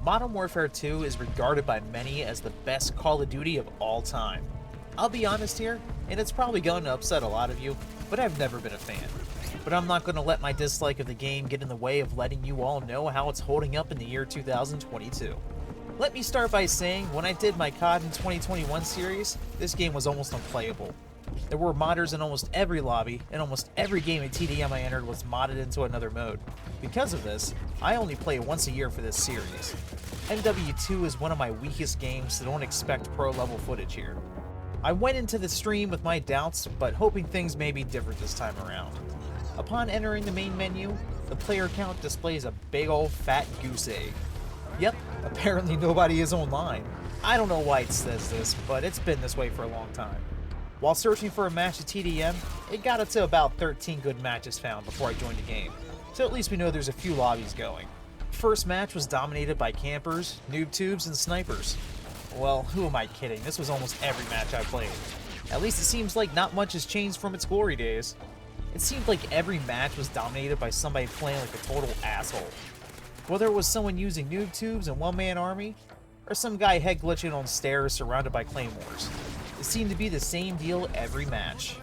Modern Warfare 2 is regarded by many as the best Call of Duty of all time. I'll be honest here, and it's probably going to upset a lot of you, but I've never been a fan. But I'm not going to let my dislike of the game get in the way of letting you all know how it's holding up in the year 2022. Let me start by saying, when I did my COD in 2021 series, this game was almost unplayable. There were modders in almost every lobby, and almost every game at TDM I entered was modded into another mode. Because of this, I only play once a year for this series. MW2 is one of my weakest games, so don't expect pro level footage here. I went into the stream with my doubts, but hoping things may be different this time around. Upon entering the main menu, the player count displays a big old fat goose egg. Yep, apparently nobody is online. I don't know why it says this, but it's been this way for a long time. While searching for a match at TDM, it got up to about 13 good matches found before I joined the game, so at least we know there's a few lobbies going. First match was dominated by campers, noob tubes, and snipers. Well, who am I kidding, this was almost every match I played. At least it seems like not much has changed from its glory days. It seemed like every match was dominated by somebody playing like a total asshole. Whether it was someone using noob tubes and one-man army, or some guy head glitching on stairs surrounded by claymores. It seemed to be the same deal every match.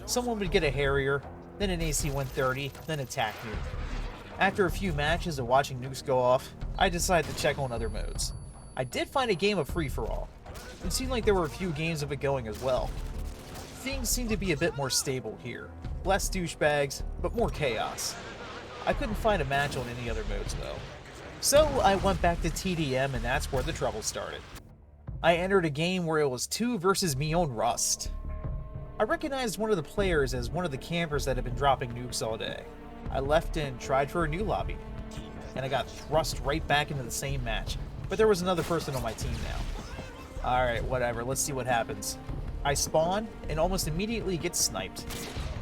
Someone would get a Harrier, then an AC-130, then a TAC nuke. After a few matches of watching nukes go off, I decided to check on other modes. I did find a game of free-for-all. It seemed like there were a few games of it going as well. Things seem to be a bit more stable here. Less douchebags, but more chaos. I couldn't find a match on any other modes though. So I went back to TDM, and that's where the trouble started. I entered a game where it was 2 versus me on Rust. I recognized one of the players as one of the campers that had been dropping nukes all day. I left and tried for a new lobby, and I got thrust right back into the same match, but there was another person on my team now. Alright, whatever, let's see what happens. I spawn, and almost immediately get sniped.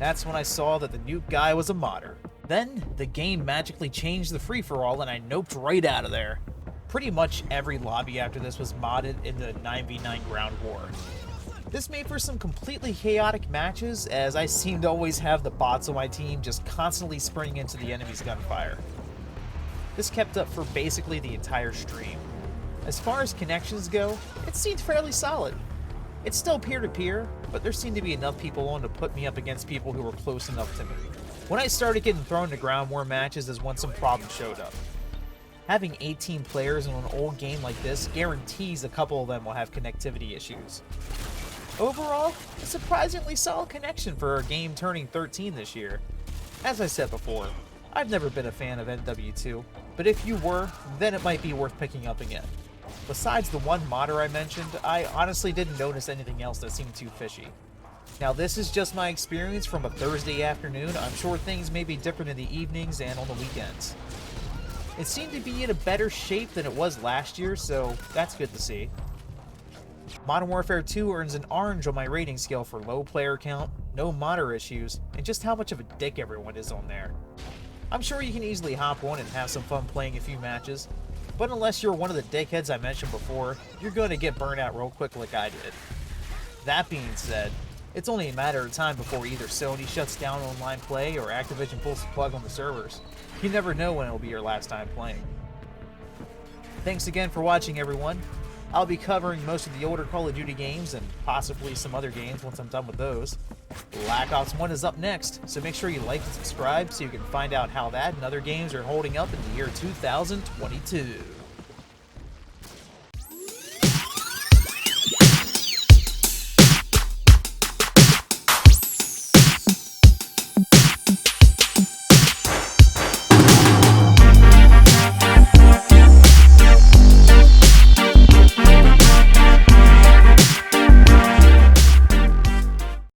That's when I saw that the nuke guy was a modder. Then, the game magically changed the free-for-all and I noped right out of there. Pretty much every lobby after this was modded in the 9v9 ground war. This made for some completely chaotic matches, as I seemed to always have the bots on my team just constantly sprinting into the enemy's gunfire. This kept up for basically the entire stream. As far as connections go, it seemed fairly solid. It's still peer-to-peer, but there seemed to be enough people on to put me up against people who were close enough to me. When I started getting thrown to ground war matches is when some problems showed up. Having 18 players in an old game like this guarantees a couple of them will have connectivity issues. Overall, a surprisingly solid connection for a game turning 13 this year. As I said before, I've never been a fan of MW2, but if you were, then it might be worth picking up again. Besides the one modder I mentioned, I honestly didn't notice anything else that seemed too fishy. Now this is just my experience from a Thursday afternoon. I'm sure things may be different in the evenings and on the weekends. It seemed to be in a better shape than it was last year, so that's good to see. Modern Warfare 2 earns an orange on my rating scale for low player count, no modder issues, and just how much of a dick everyone is on there. I'm sure you can easily hop on and have some fun playing a few matches, but unless you're one of the dickheads I mentioned before, you're going to get burned out real quick like I did. That being said, it's only a matter of time before either Sony shuts down online play or Activision pulls the plug on the servers. You never know when it'll be your last time playing. Thanks again for watching, everyone. I'll be covering most of the older Call of Duty games and possibly some other games once I'm done with those. Black Ops 1 is up next, so make sure you like and subscribe so you can find out how that and other games are holding up in the year 2022.